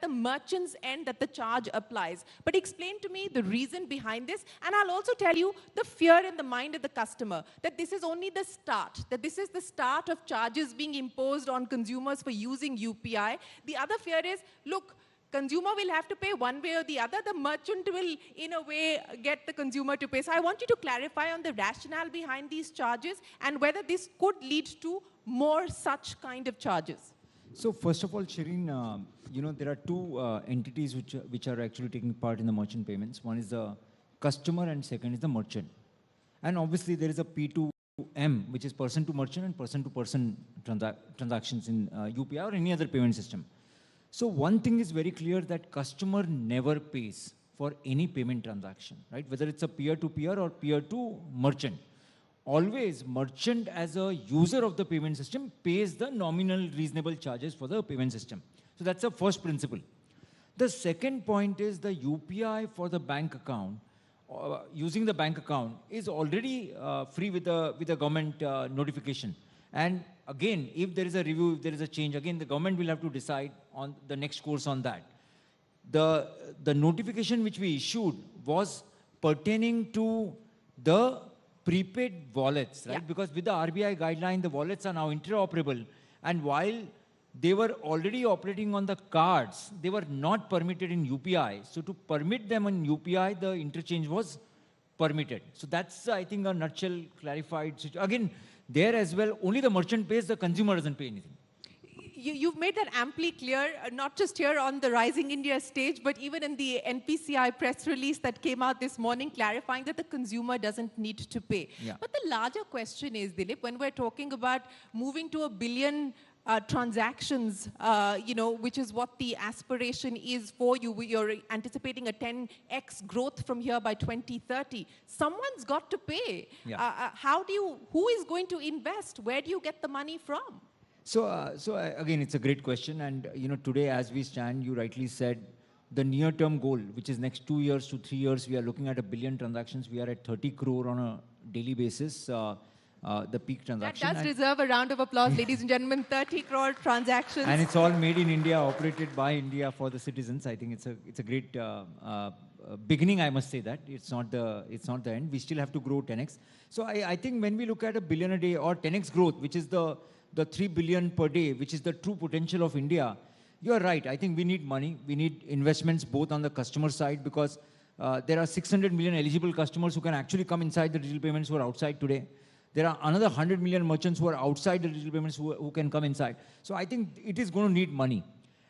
the merchant's end that the charge applies. But explain to me the reason behind this, and I'll also tell you the fear in the mind of the customer, that this is only the start, that this is the start of charges being imposed on consumers for using UPI. The other fear is, look, consumer will have to pay one way or the other. The merchant will, in a way, get the consumer to pay. So I want you to clarify on the rationale behind these charges and whether this could lead to more such kind of charges. So first of all, Shireen, there are two entities which are actually taking part in the merchant payments. One is the customer and second is the merchant. And obviously there is a P2M, which is person to merchant and person to person transactions in UPI or any other payment system. So one thing is very clear, that customer never pays for any payment transaction, right? Whether it's a peer-to-peer or peer-to-merchant. Always, merchant as a user of the payment system pays the nominal reasonable charges for the payment system. So that's the first principle. The second point is the UPI for the bank account, using the bank account is already free with the government notification. And again, if there is a review, if there is a change, again, the government will have to decide on the next course on that. The notification which we issued was pertaining to the prepaid wallets, right? Yeah. Because with the RBI guideline, the wallets are now interoperable. And while they were already operating on the cards, they were not permitted in UPI. So to permit them in UPI, the interchange was permitted. So that's, I think, a nutshell clarified. Again, there as well, only the merchant pays, the consumer doesn't pay anything. You've made that amply clear, not just here on the Rising India stage, but even in the NPCI press release that came out this morning, clarifying that the consumer doesn't need to pay. Yeah. But the larger question is, Dilip, when we're talking about moving to 1 billion transactions, which is what the aspiration is for you, you're anticipating a 10x growth from here by 2030. Someone's got to pay. Yeah. Who is going to invest? Where do you get the money from? So again, it's a great question. And, today as we stand, you rightly said, the near-term goal, which is next 2 years to 3 years, we are looking at 1 billion transactions. We are at 30 crore on a daily basis, the peak transaction. That does deserve a round of applause, ladies and gentlemen. 30 crore transactions. And it's all made in India, operated by India for the citizens. I think it's a great beginning, I must say that. It's not the end. We still have to grow 10x. So I think when we look at 1 billion a day or 10x growth, which is the 3 billion per day, which is the true potential of India, you are right. I think we need money. We need investments both on the customer side, because there are 600 million eligible customers who can actually come inside the digital payments who are outside today. There are another 100 million merchants who are outside the digital payments who can come inside. So I think it is going to need money.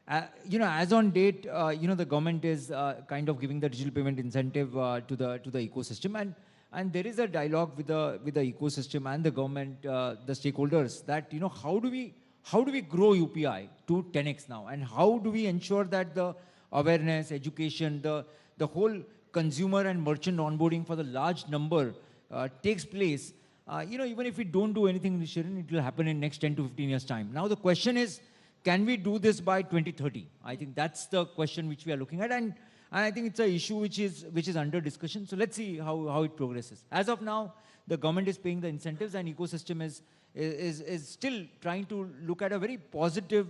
As on date, the government is kind of giving the digital payment incentive to the ecosystem. And there is a dialogue with the ecosystem and the government, the stakeholders, that how do we grow UPI to 10x now, and how do we ensure that the awareness, education, the whole consumer and merchant onboarding for the large number takes place. Even if we don't do anything, Shirin, it will happen in next 10 to 15 years time. Now the question is, can we do this by 2030? I think that's the question which we are looking at. And I think it's an issue which is under discussion. So let's see how it progresses. As of now, the government is paying the incentives, and ecosystem is still trying to look at a very positive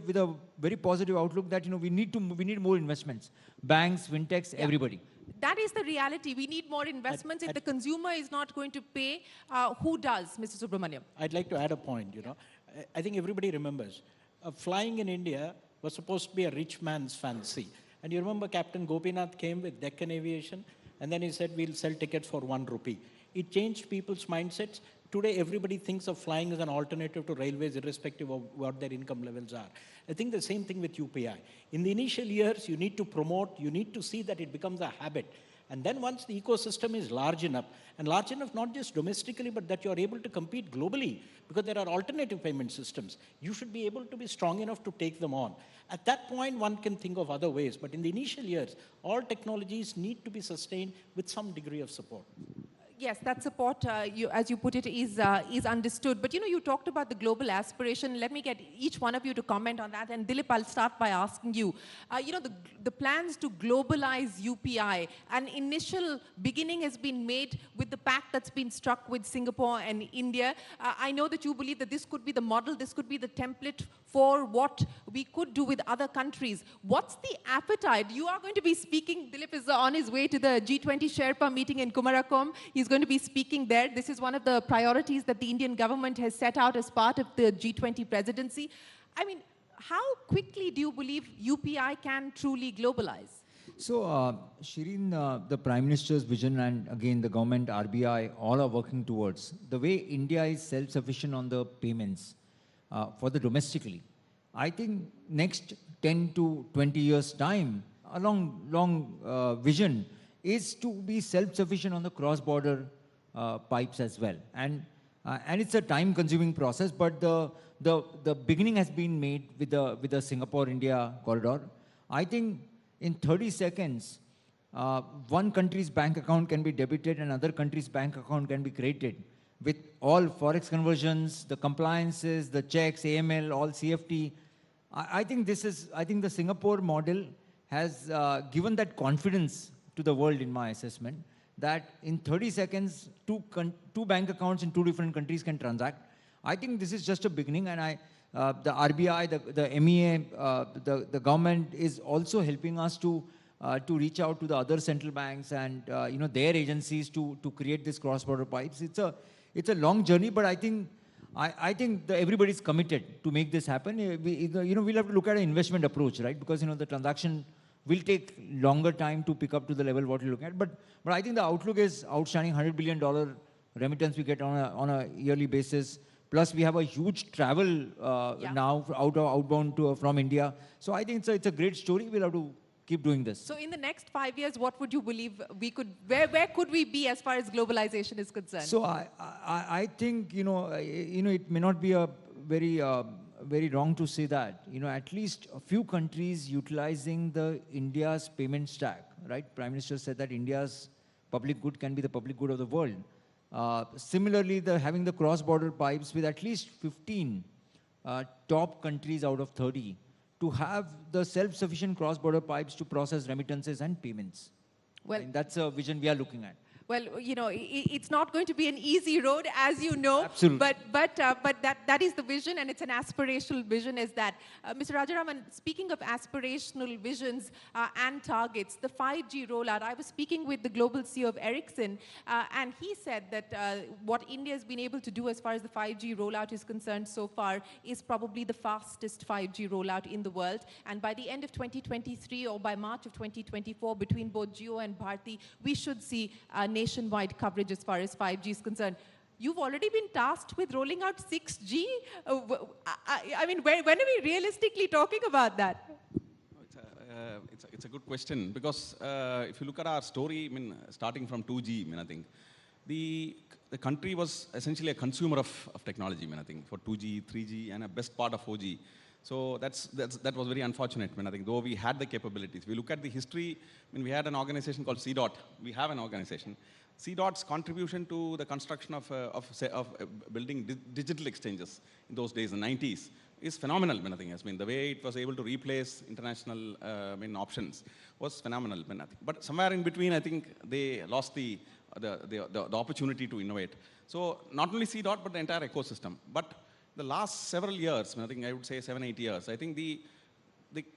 outlook that we need more investments. Banks, fintechs, everybody. That is the reality. We need more investments. If the consumer is not going to pay, who does, Mr. Subramaniam? I'd like to add a point. I think everybody remembers flying in India was supposed to be a rich man's fancy. And you remember Captain Gopinath came with Deccan Aviation, and then he said, we'll sell tickets for 1 rupee. It changed people's mindsets. Today, everybody thinks of flying as an alternative to railways, irrespective of what their income levels are. I think the same thing with UPI. In the initial years, you need to promote, you need to see that it becomes a habit. And then once the ecosystem is large enough not just domestically, but that you're able to compete globally, because there are alternative payment systems, you should be able to be strong enough to take them on. At that point, one can think of other ways. But in the initial years, all technologies need to be sustained with some degree of support. Yes, that support, as you put it, is understood. But you talked about the global aspiration. Let me get each one of you to comment on that. And Dilip, I'll start by asking you. The plans to globalize UPI, an initial beginning has been made with the pact that's been struck with Singapore and India. I know that you believe that this could be the model, this could be the template for what we could do with other countries. What's the appetite? You are going to be speaking. Dilip is on his way to the G20 Sherpa meeting in Kumarakom. He's going to be speaking there. This is one of the priorities that the Indian government has set out as part of the G20 presidency. I mean, how quickly do you believe UPI can truly globalize? So, Shireen, the Prime Minister's vision and again the government, RBI, all are working towards the way India is self-sufficient on the payments for the domestically. I think next 10 to 20 years time, a long vision is to be self-sufficient on the cross-border pipes as well. And it's a time-consuming process, but the beginning has been made with the Singapore-India corridor. I think in 30 seconds, one country's bank account can be debited and another country's bank account can be credited with all forex conversions, the compliances, the checks, AML, all CFT. I think the Singapore model has given that confidence to the world, in my assessment, that in 30 seconds, two bank accounts in two different countries can transact. I think this is just a beginning, and the RBI, the MEA, the government is also helping us to reach out to the other central banks and their agencies to create this cross-border pipes. It's a long journey, but I think everybody's committed to make this happen. We'll have to look at an investment approach, right? Because the transaction will take longer time to pick up to the level what you're looking at. But I think the outlook is outstanding. $100 billion remittance we get on a yearly basis. Plus we have a huge travel now outbound from India. So I think it's a great story. We'll have to keep doing this. So in the next 5 years, what would you believe we could, where could we be as far as globalization is concerned? So I think, it may not be a very wrong to say that, at least a few countries utilizing the India's payment stack, right? Prime Minister said that India's public good can be the public good of the world. Similarly, having the cross-border pipes with at least 15 top countries out of 30 to have the self-sufficient cross-border pipes to process remittances and payments. Well, that's a vision we are looking at. Well, it's not going to be an easy road, as you know. Absolutely. But that is the vision, and it's an aspirational vision. Is that, Mr. Rajaraman? Speaking of aspirational visions and targets, the 5G rollout. I was speaking with the global CEO of Ericsson, and he said that what India has been able to do as far as the 5G rollout is concerned so far is probably the fastest 5G rollout in the world. And by the end of 2023 or by March of 2024, between both Jio and Bharti, we should see nationwide coverage as far as 5G is concerned. You've already been tasked with rolling out 6G. I mean, when are we realistically talking about that? It's a good question, because if you look at our story, starting from 2G, I think the country was essentially a consumer of technology, I think, for 2G, 3G, and a best part of 4G. So that was very unfortunate. I think though we had the capabilities, we look at the history. We had an organization called CDOT. We have an organization. CDOT's contribution to the construction of building digital exchanges in those days, in the 90s, is phenomenal. I think the way it was able to replace international options was phenomenal. But somewhere in between, I think they lost the opportunity to innovate. So not only CDOT, but the entire ecosystem. But the last several years, I think I would say 7-8 years, I think the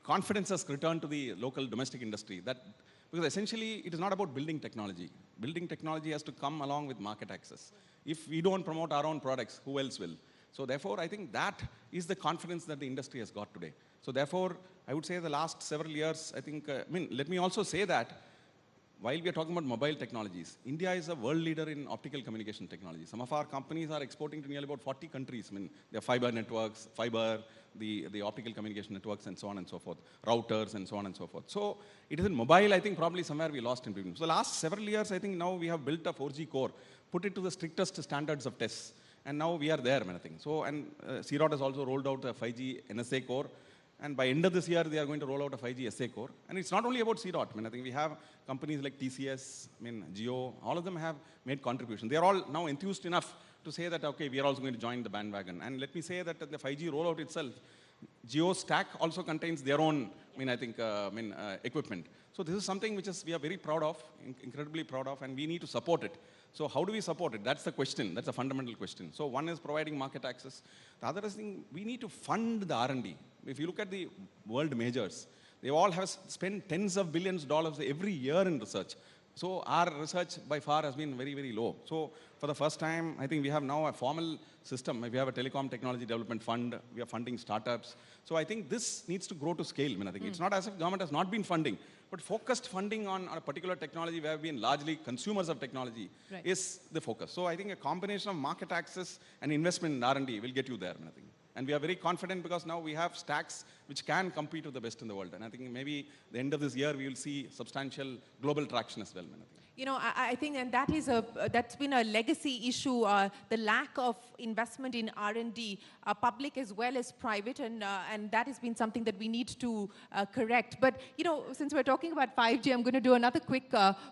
confidence has returned to the local domestic industry. Because essentially, it is not about building technology. Building technology has to come along with market access. If we don't promote our own products, who else will? So therefore, I think that is the confidence that the industry has got today. So therefore, I would say the last several years, I think, let me also say that while we are talking about mobile technologies, India is a world leader in optical communication technology. Some of our companies are exporting to nearly about 40 countries. Their fiber networks, the optical communication networks, and so on and so forth, routers, and so on and so forth. So it is in mobile, I think, probably somewhere we lost in between. So the last several years, I think now we have built a 4G core, put it to the strictest standards of tests, and now we are there, I think. So, and CDOT has also rolled out a 5G NSA core. And by end of this year, they are going to roll out a 5G SA core. And it's not only about C-Dot. I mean, I think we have companies like TCS, I mean, Jio, all of them have made contributions. They are all now enthused enough to say that, okay, we are also going to join the bandwagon. And let me say that the 5G rollout itself, Jio stack also contains their own, equipment. So this is something which we are very proud of, incredibly proud of, and we need to support it. So how do we support it? That's the question. That's a fundamental question. So one is providing market access. The other is we need to fund the R&D. If you look at the world majors, they all have spent tens of billions of dollars every year in research. So our research by far has been very, very low. So for the first time, I think we have now a formal system. We have a telecom technology development fund. We are funding startups. So I think this needs to grow to scale. I think it's not as if government has not been funding, but focused funding on a particular technology where we've been largely consumers of technology is the focus. So I think a combination of market access and investment in R&D will get you there. I think. And we are very confident because now we have stacks which can compete with the best in the world. And I think maybe the end of this year, we will see substantial global traction as well. You know, I think, and that is that's been a legacy issue, the lack of investment in R&D, public as well as private, and that has been something that we need to correct. But, you know, since we're talking about 5G, I'm going to do another quick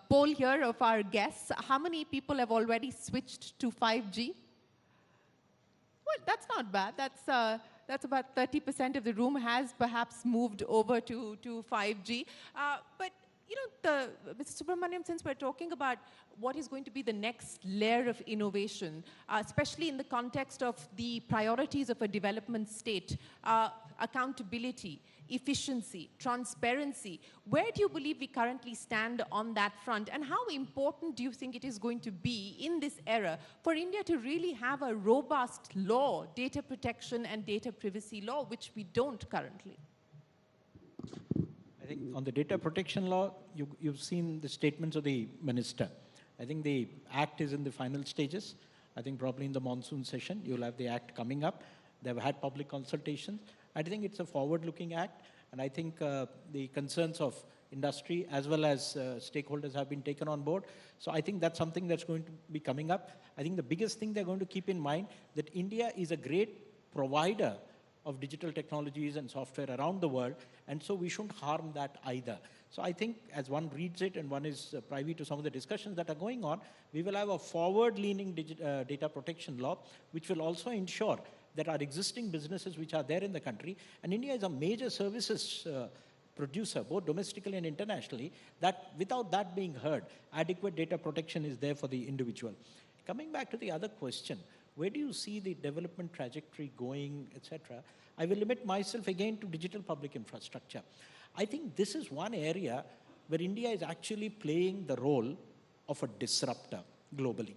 poll here of our guests. How many people have already switched to 5G? Well, that's not bad. That's about 30% of the room has perhaps moved over to 5G. But you know, Mr. Subramaniam, since we're talking about what is going to be the next layer of innovation, especially in the context of the priorities of a development state, accountability, efficiency, transparency, where do you believe we currently stand on that front? And how important do you think it is going to be in this era for India to really have a robust law, data protection and data privacy law, which we don't currently? I think on the data protection law, you've seen the statements of the minister. I think the act is in the final stages. I think probably in the monsoon session, you'll have the act coming up. They've had public consultations. I think it's a forward-looking act, and I think the concerns of industry as well as stakeholders have been taken on board. So I think that's something that's going to be coming up. I think the biggest thing they're going to keep in mind that India is a great provider of digital technologies and software around the world, and so we shouldn't harm that either. So I think as one reads it and one is privy to some of the discussions that are going on, we will have a forward-leaning data protection law, which will also ensure that our existing businesses which are there in the country, and India is a major services producer, both domestically and internationally, that without that being heard, adequate data protection is there for the individual. Coming back to the other question, where do you see the development trajectory going, etc.? I will limit myself again to digital public infrastructure. I think this is one area where India is actually playing the role of a disruptor globally.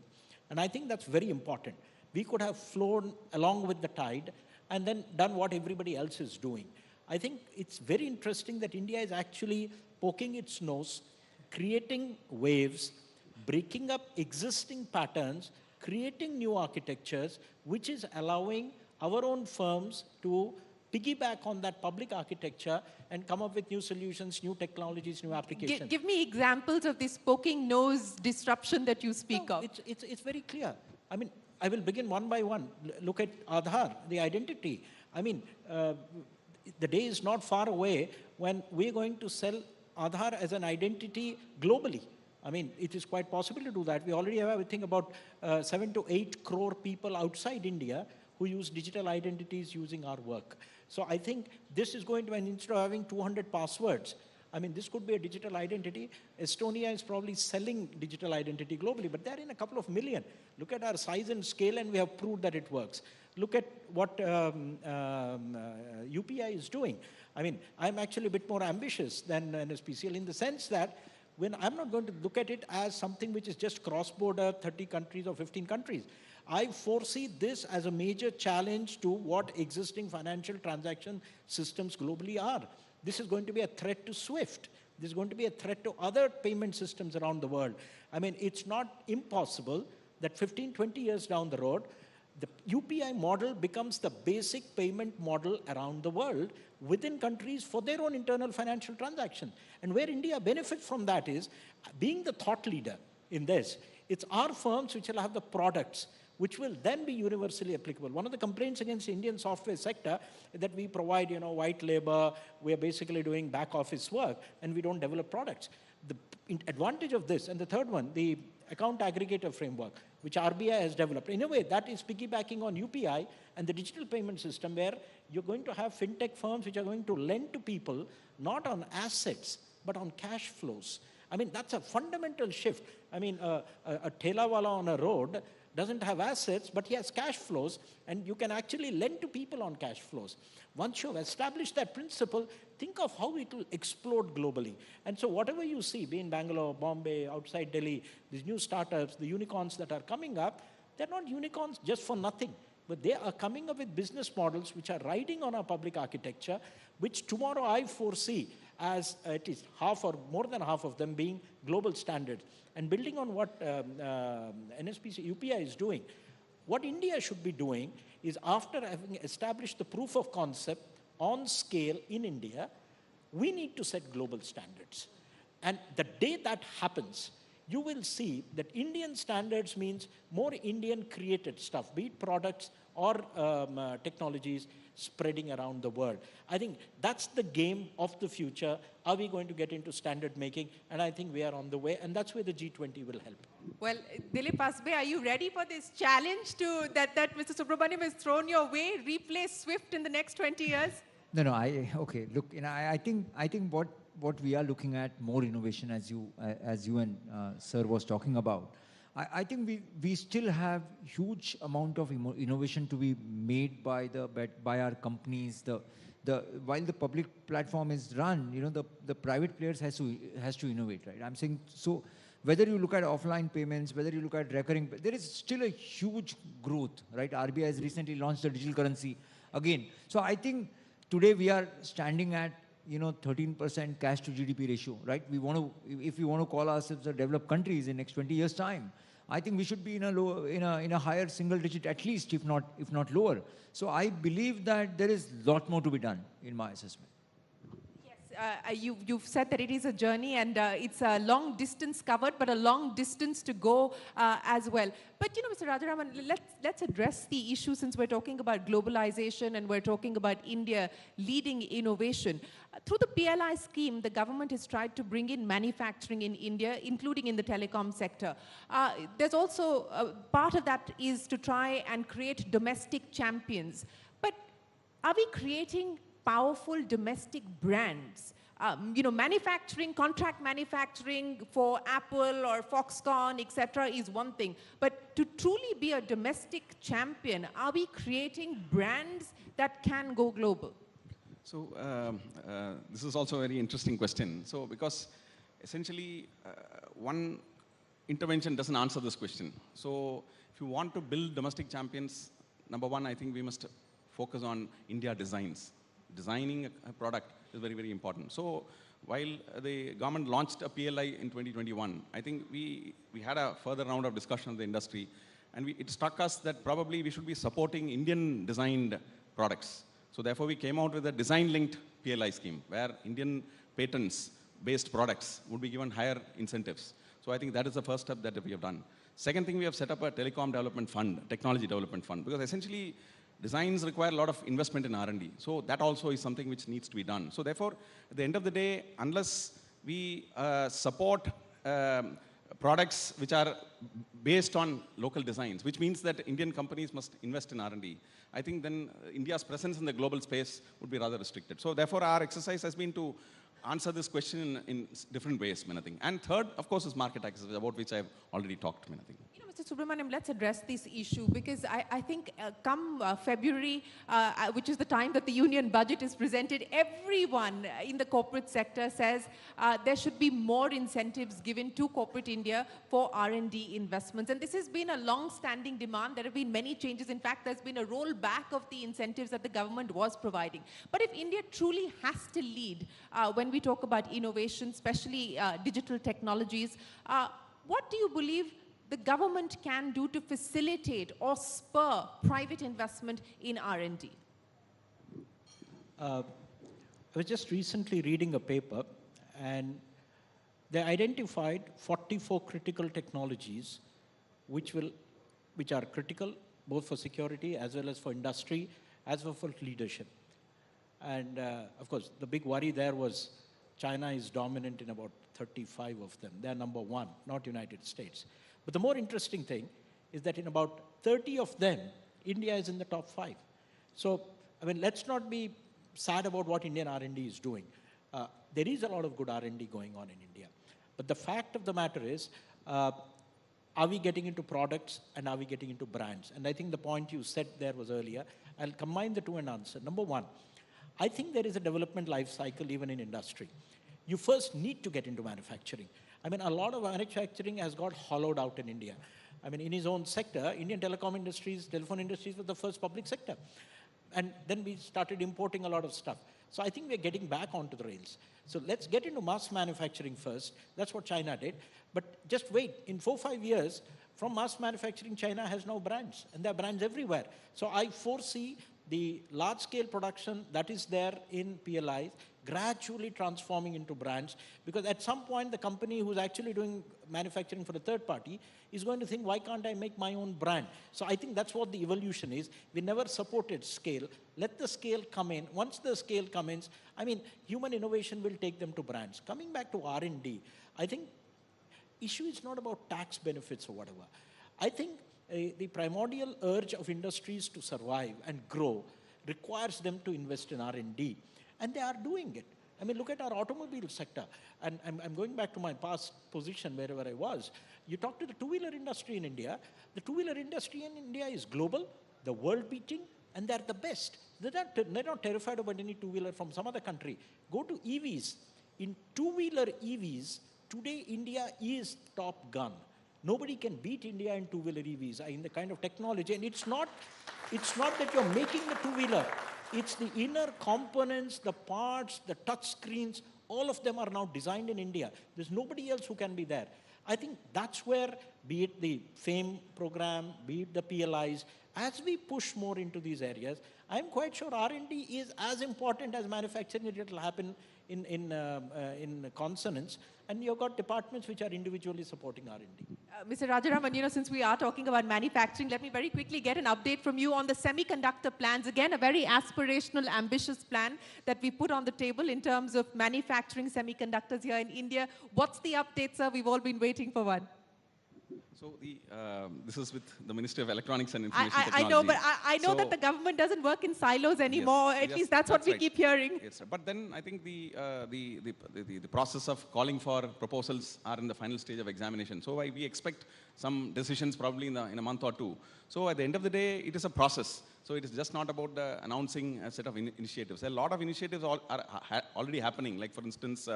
And I think that's very important. We could have flown along with the tide and then done what everybody else is doing. I think it's very interesting that India is actually poking its nose, creating waves, breaking up existing patterns, creating new architectures, which is allowing our own firms to piggyback on that public architecture and come up with new solutions, new technologies, new applications. Give me examples of this poking nose disruption that you speak of. It's very clear. I mean, I will begin one by one. Look at Aadhaar, the identity. I mean, the day is not far away when we're going to sell Aadhaar as an identity globally. I mean, it is quite possible to do that. We already have, I think, about 7 to 8 crore people outside India who use digital identities using our work. So I think this is going to, and instead of having 200 passwords, I mean, this could be a digital identity. Estonia is probably selling digital identity globally, but they're in a couple of million. Look at our size and scale, and we have proved that it works. Look at what UPI is doing. I mean, I'm actually a bit more ambitious than NSPCL in the sense that when I'm not going to look at it as something which is just cross-border, 30 countries or 15 countries. I foresee this as a major challenge to what existing financial transaction systems globally are. This is going to be a threat to SWIFT. This is going to be a threat to other payment systems around the world. I mean, it's not impossible that 15, 20 years down the road, the UPI model becomes the basic payment model around the world within countries for their own internal financial transactions. And where India benefits from that is being the thought leader in this. It's our firms which will have the products, which will then be universally applicable. One of the complaints against the Indian software sector is that we provide, white labor, we are basically doing back office work, and we don't develop products. The advantage of this, and the third one, the account aggregator framework, which RBI has developed. In a way, that is piggybacking on UPI and the digital payment system, where you're going to have fintech firms which are going to lend to people, not on assets, but on cash flows. I mean, that's a fundamental shift. I mean, a thelawala on a road doesn't have assets, but he has cash flows, and you can actually lend to people on cash flows. Once you've established that principle, think of how it will explode globally. And so whatever you see, be in Bangalore, Bombay, outside Delhi, these new startups, the unicorns that are coming up, they're not unicorns just for nothing, but they are coming up with business models which are riding on our public architecture, which tomorrow I foresee as at least half or more than half of them being global standards. And building on what NSPC UPI is doing, what India should be doing is, after having established the proof of concept on scale in India, we need to set global standards. And the day that happens, you will see that Indian standards means more Indian created stuff, be it products or technologies spreading around the world. I think that's the game of the future. Are we going to get into standard making? And I think we are on the way, and that's where the G20 will help. Well, Dilip Asbe, are you ready for this challenge that Mr. Subramaniam has thrown your way? Replace SWIFT in the next 20 years? No, okay. Look, I think what we are looking at, more innovation, as you and Sir was talking about. I think we still have huge amount of innovation to be made by our companies. While the public platform is run, the private players has to innovate, right? I'm saying, so whether you look at offline payments, whether you look at recurring, there is still a huge growth, right? RBI has recently launched a digital currency again. So I think today we are standing at 13% cash to GDP ratio, right? If we want to call ourselves a developed countries in next 20 years' time, I think we should be in a higher single digit at least, if not lower. So I believe that there is a lot more to be done, in my assessment. You've said that it is a journey, and it's a long distance covered, but a long distance to go as well. But Mr. Rajaraman, let's address the issue, since we're talking about globalization and we're talking about India leading innovation. Through the PLI scheme, the government has tried to bring in manufacturing in India, including in the telecom sector. There's also part of that is to try and create domestic champions. But are we creating powerful domestic brands? Manufacturing, contract manufacturing for Apple or Foxconn, etc., is one thing. But to truly be a domestic champion, are we creating brands that can go global? So this is also a very interesting question. So because essentially one intervention doesn't answer this question. So if you want to build domestic champions, number one, I think we must focus on India designs. Designing a product is very, very important. So while the government launched a PLI in 2021, I think we had a further round of discussion of the industry, and it struck us that probably we should be supporting Indian designed products. So therefore we came out with a design linked PLI scheme where Indian patents based products would be given higher incentives. So I think that is the first step that we have done. Second thing, we have set up a telecom development fund, technology development fund, because essentially designs require a lot of investment in R&D. So that also is something which needs to be done. So therefore, at the end of the day, unless we support products which are based on local designs, which means that Indian companies must invest in R&D, I think then India's presence in the global space would be rather restricted. So therefore, our exercise has been to answer this question in different ways, I think. And third, of course, is market access, about which I've already talked, I think. Mr. Subramaniam, let's address this issue, because I think come February, which is the time that the union budget is presented, everyone in the corporate sector says there should be more incentives given to corporate India for R&D investments. And this has been a long-standing demand. There have been many changes. In fact, there's been a rollback of the incentives that the government was providing. But if India truly has to lead when we talk about innovation, especially digital technologies, what do you believe the government can do to facilitate or spur private investment in R&D? I was just recently reading a paper, and they identified 44 critical technologies which will which are critical, both for security as well as for industry, as well for leadership. And of course, the big worry there was China is dominant in about 35 of them. They're number one, not United States. But the more interesting thing is that in about 30 of them, India is in the top 5. So, I mean, let's not be sad about what Indian R&D is doing. There is a lot of good R&D going on in India. But the fact of the matter is, are we getting into products and are we getting into brands? And I think the point you said there was earlier. I'll combine the two and answer. Number one, I think there is a development life cycle even in industry. You first need to get into manufacturing. I mean, a lot of manufacturing has got hollowed out in India. I mean, in his own sector, Indian telecom industries, telephone industries was the first public sector. And then we started importing a lot of stuff. So I think we're getting back onto the rails. So let's get into mass manufacturing first. That's what China did. But just wait, in 4-5 years, from mass manufacturing, China has now brands. And there are brands everywhere. So I foresee the large-scale production that is there in PLIs gradually transforming into brands, because at some point the company who's actually doing manufacturing for a third party is going to think, why can't I make my own brand? So I think that's what the evolution is. We never supported scale. Let the scale come in. Once the scale comes in, I mean, human innovation will take them to brands. Coming back to R&D, I think issue is not about tax benefits or whatever. I think the primordial urge of industries to survive and grow requires them to invest in R&D. And they are doing it. I mean, look at our automobile sector. And I'm going back to my past position wherever I was. You talk to the two-wheeler industry in India. The two-wheeler industry in India is global, the world-beating, and they're the best. They're not terrified about any two-wheeler from some other country. Go to EVs. In two-wheeler EVs, today India is top gun. Nobody can beat India in two-wheeler EVs in the kind of technology. And it's not that you're making the two-wheeler. It's the inner components, the parts, the touch screens, all of them are now designed in India. There's nobody else who can be there. I think that's where, be it the FAME program, be it the PLIs, as we push more into these areas, I'm quite sure R&D is as important as manufacturing. It will happen in consonance. And you've got departments which are individually supporting R&D. Mr. Rajaraman, since we are talking about manufacturing, let me very quickly get an update from you on the semiconductor plans. Again, a very aspirational, ambitious plan that we put on the table in terms of manufacturing semiconductors here in India. What's the update, sir? We've all been waiting for one. So this is with the Ministry of Electronics and Information Technology. I know, but I know that the government doesn't work in silos anymore. Yes, At least that's what we keep hearing. Yes, but then I think the process of calling for proposals are in the final stage of examination. So we expect some decisions probably in a month or two. So at the end of the day, it is a process. So it is just not about announcing a set of initiatives. A lot of initiatives are already happening. Like for instance,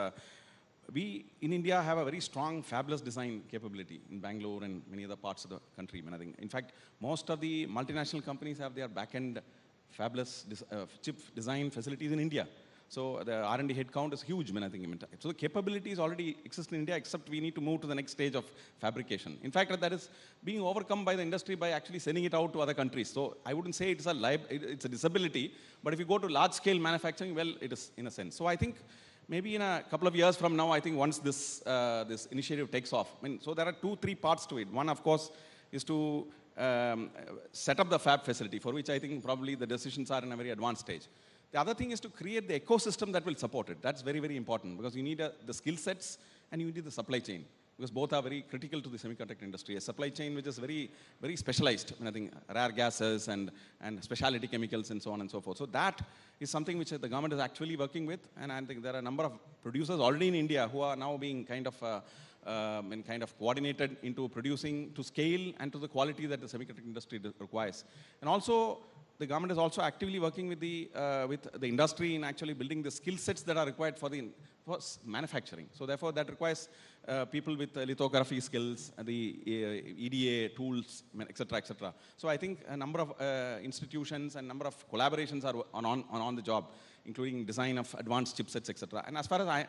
we in India have a very strong fabless design capability in Bangalore and many other parts of the country. I think, in fact, most of the multinational companies have their back-end fabless chip design facilities in India. So the R&D headcount is huge. I think. So the capabilities already exist in India, except we need to move to the next stage of fabrication. In fact, that is being overcome by the industry by actually sending it out to other countries. So I wouldn't say it's a disability, but if you go to large-scale manufacturing, well, it is in a sense. So I think maybe in a couple of years from now, I think once this initiative takes off, so there are 2-3 parts to it. One, of course, is to set up the fab facility, for which I think probably the decisions are in a very advanced stage. The other thing is to create the ecosystem that will support it. That's very, very important, because you need the skill sets and you need the supply chain, because both are very critical to the semiconductor industry. A supply chain which is very, very specialized, I think rare gases and specialty chemicals and so on and so forth. So that is something which the government is actually working with, and I think there are a number of producers already in India who are now being kind of coordinated into producing to scale and to the quality that the semiconductor industry requires. And also, the government is also actively working with the industry in actually building the skill sets that are required for manufacturing. So therefore, that requires people with lithography skills, the EDA tools, etc., etc. So I think a number of institutions and number of collaborations are on the job, including design of advanced chipsets, etc. And as far as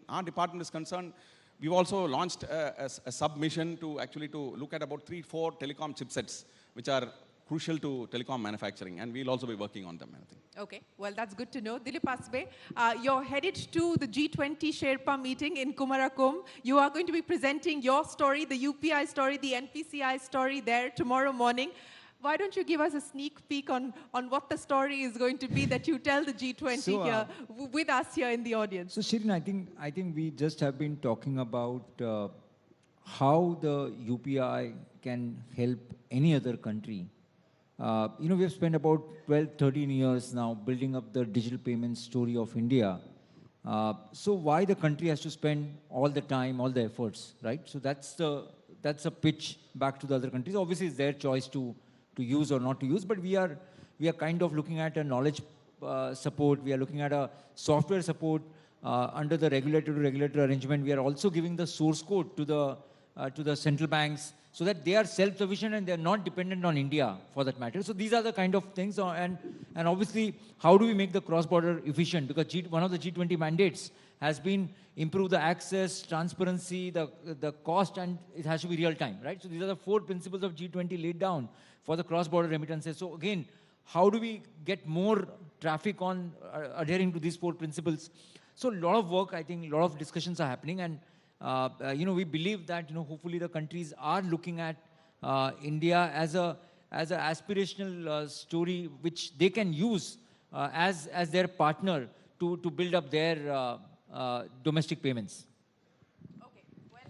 our department is concerned, we've also launched a submission to look at about 3-4 telecom chipsets, which are crucial to telecom manufacturing, and we'll also be working on them, I think. Okay, well, that's good to know. Dilip Asbe, you're headed to the G20 Sherpa meeting in Kumarakom. You are going to be presenting your story, the UPI story, the NPCI story there tomorrow morning. Why don't you give us a sneak peek on what the story is going to be that you tell the G20 here with us here in the audience? So Shirin, I think we just have been talking about how the UPI can help any other country. We have spent about 12, 13 years now building up the digital payment story of India. So why the country has to spend all the time, all the efforts, right? So that's a pitch back to the other countries. Obviously, it's their choice to use or not to use, but we are kind of looking at a knowledge support. We are looking at a software support under the regulatory arrangement. We are also giving the source code to the central banks so that they are self-sufficient and they are not dependent on India for that matter. So these are the kind of things, and obviously, how do we make the cross-border efficient? Because one of the G20 mandates has been improve the access, transparency, the cost, and it has to be real time, right? So these are the 4 principles of G20 laid down for the cross-border remittances. So again, how do we get more traffic on adhering to these 4 principles? So a lot of work, I think, a lot of discussions are happening, and we believe that hopefully the countries are looking at India as an aspirational story which they can use as their partner to build up their domestic payments. Okay, well,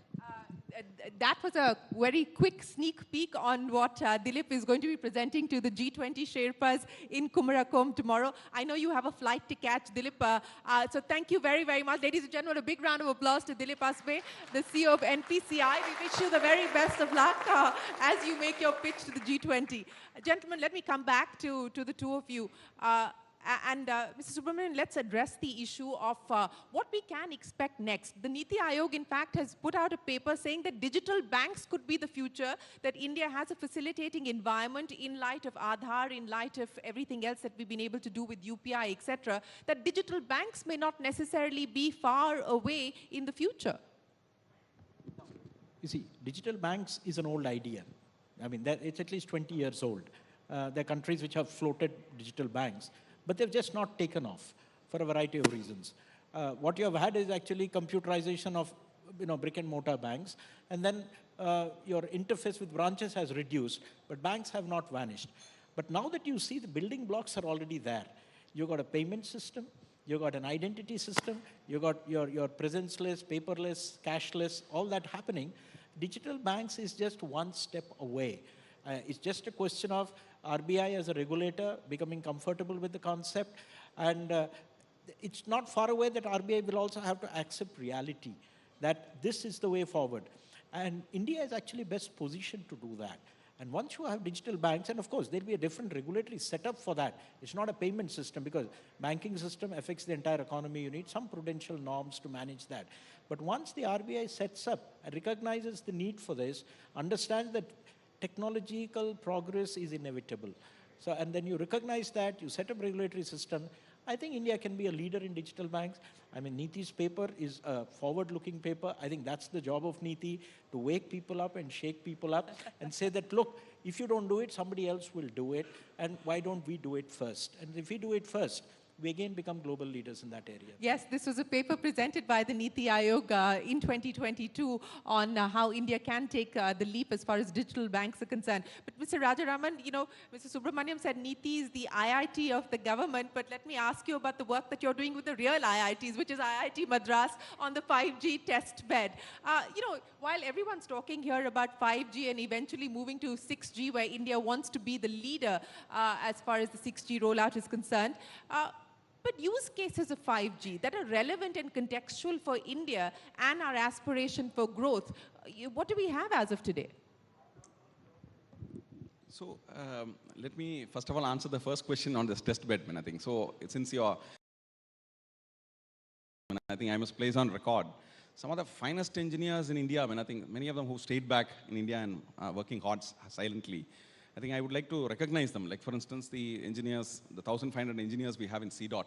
that was a very quick sneak peek on what Dilip is going to be presenting to the G20 Sherpas in Kumarakom tomorrow. I know you have a flight to catch, Dilip. So thank you very, very much. Ladies and gentlemen, a big round of applause to Dilip Asbe, the CEO of NPCI. We wish you the very best of luck as you make your pitch to the G20. Gentlemen, let me come back to the two of you. Mr. Subramanian, let's address the issue of what we can expect next. The NITI Aayog, in fact, has put out a paper saying that digital banks could be the future, that India has a facilitating environment in light of Aadhaar, in light of everything else that we've been able to do with UPI, etc., that digital banks may not necessarily be far away in the future. You see, digital banks is an old idea. I mean, it's at least 20 years old. There are countries which have floated digital banks, but they've just not taken off for a variety of reasons. What you have had is actually computerization of brick and mortar banks, and then your interface with branches has reduced, but banks have not vanished. But now that you see the building blocks are already there, you've got a payment system, you've got an identity system, you've got your presence-less, paperless, cashless, all that happening. Digital banks is just one step away. It's just a question of RBI as a regulator becoming comfortable with the concept, and it's not far away that RBI will also have to accept reality, that this is the way forward. And India is actually best positioned to do that. And once you have digital banks, and of course there'll be a different regulatory setup for that. It's not a payment system because banking system affects the entire economy. You need some prudential norms to manage that. But once the RBI sets up and recognizes the need for this, understands that technological progress is inevitable. So, and then you recognize that, you set up regulatory system. I think India can be a leader in digital banks. I mean, NITI's paper is a forward-looking paper. I think that's the job of NITI, to wake people up and shake people up and say that, look, if you don't do it, somebody else will do it. And why don't we do it first? And if we do it first, we again become global leaders in that area. Yes, this was a paper presented by the NITI Aayog in 2022 on how India can take the leap as far as digital banks are concerned. But Mr. Rajaraman, Mr. Subramaniam said NITI is the IIT of the government, but let me ask you about the work that you're doing with the real IITs, which is IIT Madras on the 5G test bed. While everyone's talking here about 5G and eventually moving to 6G, where India wants to be the leader as far as the 6G rollout is concerned, but use cases of 5G that are relevant and contextual for India and our aspiration for growth, what do we have as of today? So let me first of all answer the first question on this test bed, I think. So since I think I must place on record some of the finest engineers in India, I think many of them who stayed back in India and working hard silently. I think I would like to recognize them. Like, for instance, the engineers, the 1,500 engineers we have in CDOT.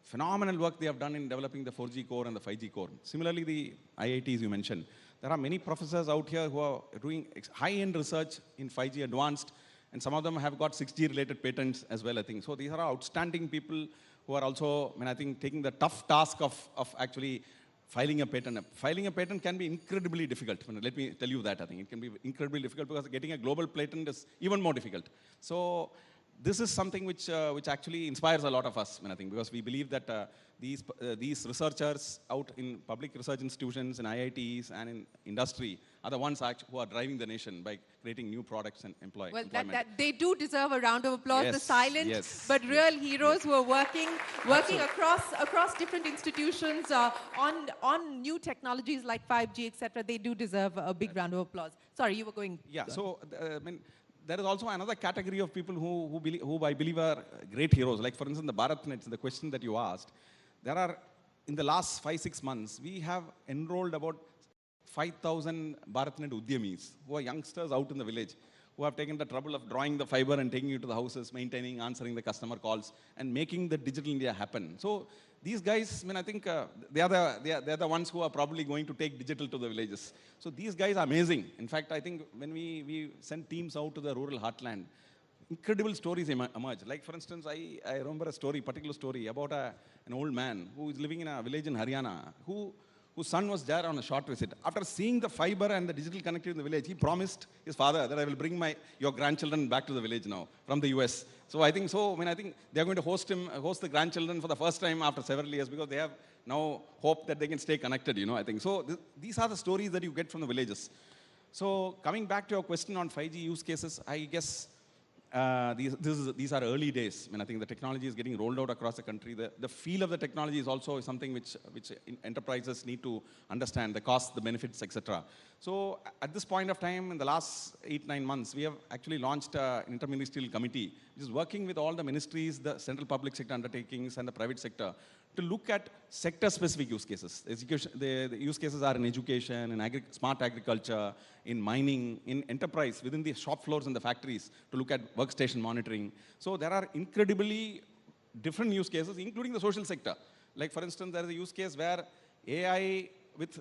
Phenomenal work they have done in developing the 4G core and the 5G core. Similarly, the IITs you mentioned. There are many professors out here who are doing high-end research in 5G advanced, And some of them have got 6G related patents as well, I think. So these are outstanding people who are also, I think, taking the tough task of actually filing a patent. Filing a patent can be incredibly difficult. Let me tell you that, I think. It can be incredibly difficult because getting a global patent is even more difficult. So this is something which actually inspires a lot of us, I think, because we believe that these researchers out in public research institutions, in IITs and in industry are the ones who are driving the nation by creating new products and employment. Well, they do deserve a round of applause. Yes, the silent but real heroes who are working across different institutions on new technologies like 5G, etc. They do deserve a big round of applause. Sorry, you were going. Yeah. So there is also another category of people who I believe are great heroes. Like, for instance, the BharatNet, the question that you asked, there are, in the last 5-6 months, we have enrolled about 5,000 BharatNet Udyamis, who are youngsters out in the village, who have taken the trouble of drawing the fiber and taking it to the houses, maintaining, answering the customer calls, and making the digital India happen. So these guys, I think they are the ones who are probably going to take digital to the villages. So these guys are amazing. In fact, I think when we send teams out to the rural heartland, incredible stories emerge. Like, for instance, I remember a particular story about an old man who is living in a village in Haryana, whose son was there on a short visit. After seeing the fiber and the digital connectivity in the village, he promised his father that I will bring your grandchildren back to the village now from the US. So I think I think they are going to host the grandchildren for the first time after several years, because they have now hope that they can stay connected, I think. So these are the stories that you get from the villages. So coming back to your question on 5G use cases, I guess these are early days. I think the technology is getting rolled out across the country. The feel of the technology is also something which enterprises need to understand, the costs, the benefits, etc. So at this point of time, in the last 8-9 months, we have actually launched an interministerial committee, which is working with all the ministries, the central public sector undertakings, and the private sector to look at sector-specific use cases. The use cases are in education, in smart agriculture, in mining, in enterprise, within the shop floors and the factories, to look at workstation monitoring. So there are incredibly different use cases, including the social sector. Like, for instance, there is a use case where AI with,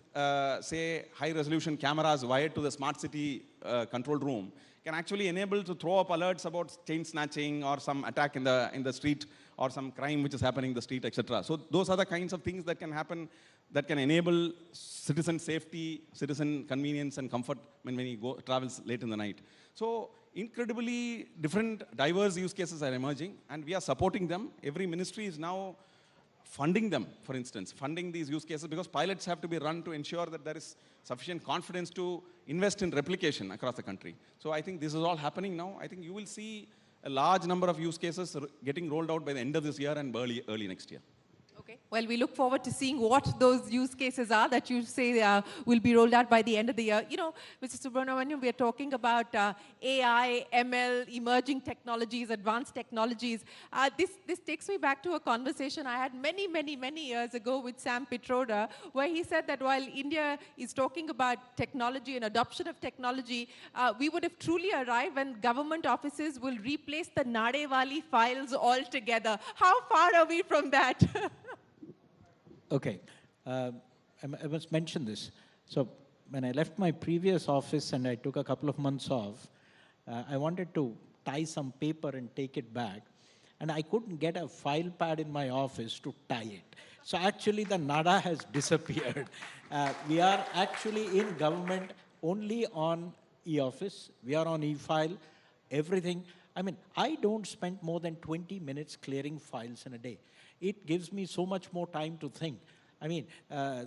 say, high-resolution cameras wired to the smart city control room can actually enable to throw up alerts about chain snatching or some attack in the street, or some crime which is happening in the street, etc. So those are the kinds of things that can happen, that can enable citizen safety, citizen convenience and comfort when he travels late in the night. So incredibly different, diverse use cases are emerging, and we are supporting them. Every ministry is now funding them, for instance, funding these use cases, because pilots have to be run to ensure that there is sufficient confidence to invest in replication across the country. So I think this is all happening now. I think you will see a large number of use cases getting rolled out by the end of this year and early next year. Okay. Well, we look forward to seeing what those use cases are that you say will be rolled out by the end of the year. Mr. Subramanian, we are talking about AI, ML, emerging technologies, advanced technologies. This takes me back to a conversation I had many years ago with Sam Pitroda, where he said that while India is talking about technology and adoption of technology, we would have truly arrived when government offices will replace the Nadewali files altogether. How far are we from that? Okay, I must mention this. So when I left my previous office and I took a couple of months off, I wanted to tie some paper and take it back. And I couldn't get a file pad in my office to tie it. So actually the NADA has disappeared. We are actually in government only on e-office. We are on e-file, everything. I don't spend more than 20 minutes clearing files in a day. It gives me so much more time to think.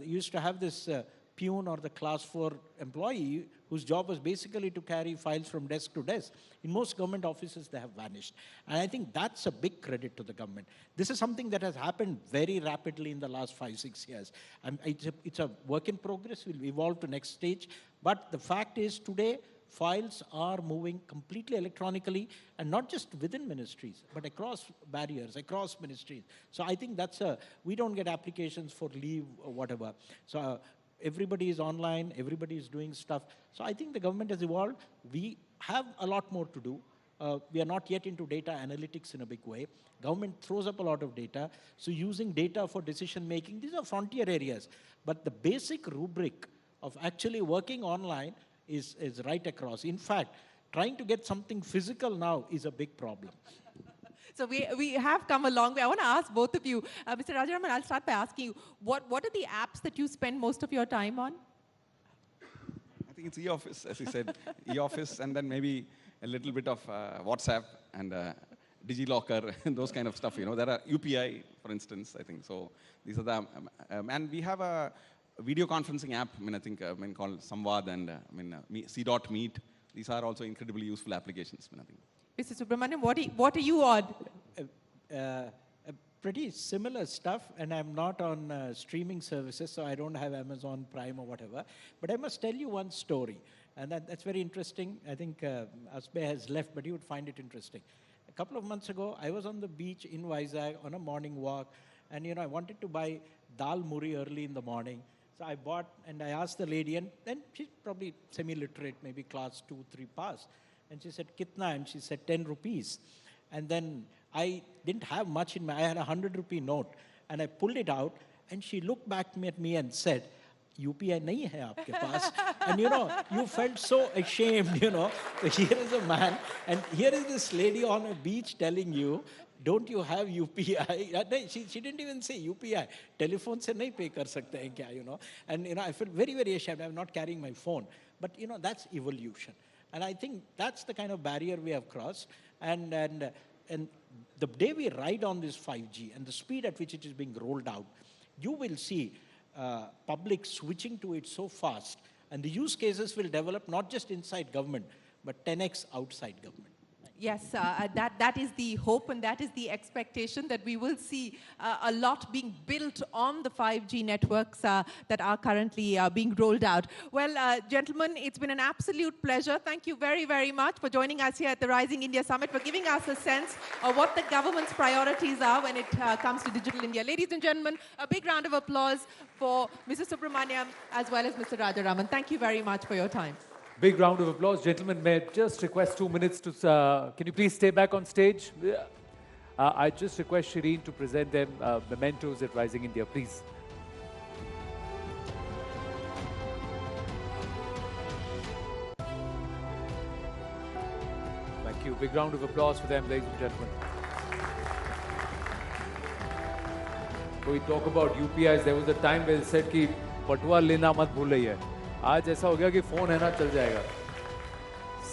Used to have this peon or the class 4 employee whose job was basically to carry files from desk to desk. In most government offices, they have vanished. And I think that's a big credit to the government. This is something that has happened very rapidly in the last 5-6 years. It's a work in progress. We'll evolve to next stage. But the fact is, today, files are moving completely electronically, and not just within ministries, but across barriers, across ministries. So I think we don't get applications for leave or whatever. So everybody is online, everybody is doing stuff. So I think the government has evolved. We have a lot more to do. We are not yet into data analytics in a big way. Government throws up a lot of data. So using data for decision making, these are frontier areas. But the basic rubric of actually working online is right across. In fact, trying to get something physical now is a big problem. So we have come a long way. I want to ask both of you. Mr. Rajaraman, I'll start by asking you, what are the apps that you spend most of your time on? I think it's e-office, as you said, e-office, and then maybe a little bit of WhatsApp and DigiLocker and those kind of stuff. You know, there are UPI, for instance. I think so. These are the and we have a video conferencing app. I mean, called Samvad and C.Meet. These are also incredibly useful applications. I think. Mr. Subramaniam, what are you on? Pretty similar stuff, and I'm not on streaming services, so I don't have Amazon Prime or whatever. But I must tell you one story, and that's very interesting. I think Asbe has left, but you would find it interesting. A couple of months ago, I was on the beach in Vizag on a morning walk, and I wanted to buy dal muri early in the morning. So I bought, and I asked the lady, and she's probably semi-literate, maybe class 2, 3 pass. And she said, "Kitna?" And she said, 10 rupees. And then I didn't have much in I had a 100 rupee note. And I pulled it out, and she looked back at me and said, UPI nahi hai aapke paas. And you felt so ashamed, Here is a man, and here is this lady on a beach telling you, don't you have UPI? She didn't even say UPI. Telephone se nahi pay kar sakte hain kya, And, I felt very, very ashamed. I'm not carrying my phone. But, that's evolution. And I think that's the kind of barrier we have crossed. And the day we ride on this 5G and the speed at which it is being rolled out, you will see public switching to it so fast. And the use cases will develop not just inside government, but 10x outside government. Yes, that is the hope and that is the expectation that we will see a lot being built on the 5G networks that are currently being rolled out. Well, gentlemen, it's been an absolute pleasure. Thank you very, very much for joining us here at the Rising India Summit, for giving us a sense of what the government's priorities are when it comes to Digital India. Ladies and gentlemen, a big round of applause for Mr. Subramaniam as well as Mr. Rajaraman. Thank you very much for your time. Big round of applause. Gentlemen, may I just request 2 minutes to, can you please stay back on stage? I just request Shireen to present them mementos at Rising India, please. Thank you. Big round of applause for them, ladies and gentlemen. So we talk about UPIs. There was a time where they said कि पटवा लेना मत भूलिए. आज ऐसा हो गया कि phone है ना चल जाएगा.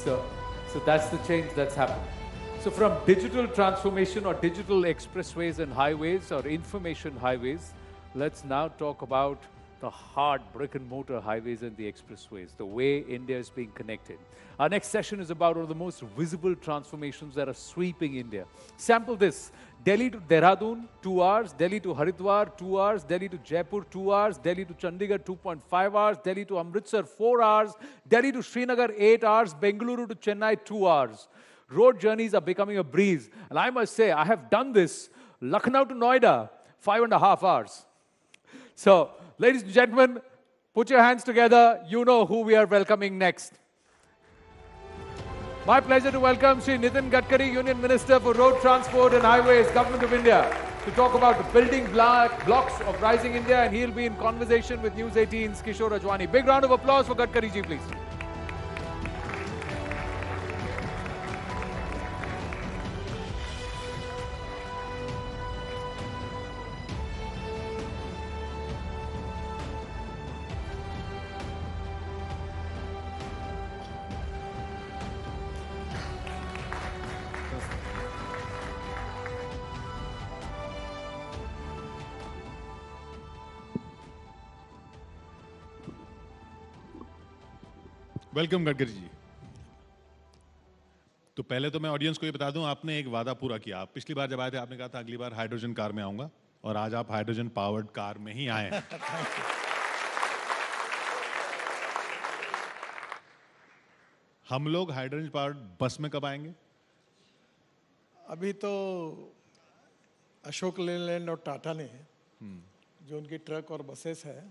So that's the change that's happened. So from digital transformation or digital expressways and highways or information highways, let's now talk about the hard brick and mortar highways and the expressways, the way India is being connected. Our next session is about one of the most visible transformations that are sweeping India. Sample this. Delhi to Dehradun, 2 hours. Delhi to Haridwar, 2 hours. Delhi to Jaipur, 2 hours. Delhi to Chandigarh, 2.5 hours. Delhi to Amritsar, 4 hours. Delhi to Srinagar, 8 hours. Bengaluru to Chennai, 2 hours. Road journeys are becoming a breeze. And I must say, I have done this. Lucknow to Noida, 5.5 hours. So, ladies and gentlemen, put your hands together. You know who we are welcoming next. My pleasure to welcome Shri Nitin Gadkari, Union Minister for Road Transport and Highways, Government of India, to talk about the building blocks of Rising India, and he'll be in conversation with News 18's Kishore Rajwani. Big round of applause for Gadkari ji, please. Welcome Gadkari ji. तो पहले तो मैं audience को ये बता दूं, आपने एक वादा पूरा किया। आप पिछली बार जब आए थे आपने कहा था अगली बार हाइड्रोजन कार में आऊंगा, और आज आप हाइड्रोजन पावर्ड कार में ही आए। हम लोग हाइड्रोजन पावर्ड बस में कब आएंगे? अभी तो अशोक लेलैंड और टाटा ने जो उनकी ट्रक और बसेस है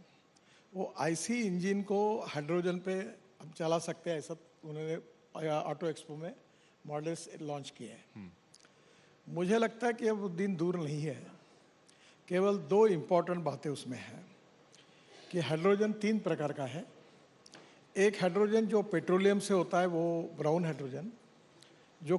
वो आईसी इंजन को हाइड्रोजन पे हम चला सकते हैं, ऐसा उन्होंने ऑटो एक्सपो में मॉडल्स लॉन्च किए हैं। मुझे लगता है कि अब दिन दूर नहीं है। केवल 2 इम्पॉर्टेंट बातें उसमें हैं कि हाइड्रोजन 3 प्रकार का है। एक हाइड्रोजन जो पेट्रोलियम से होता है वो ब्राउन हाइड्रोजन, जो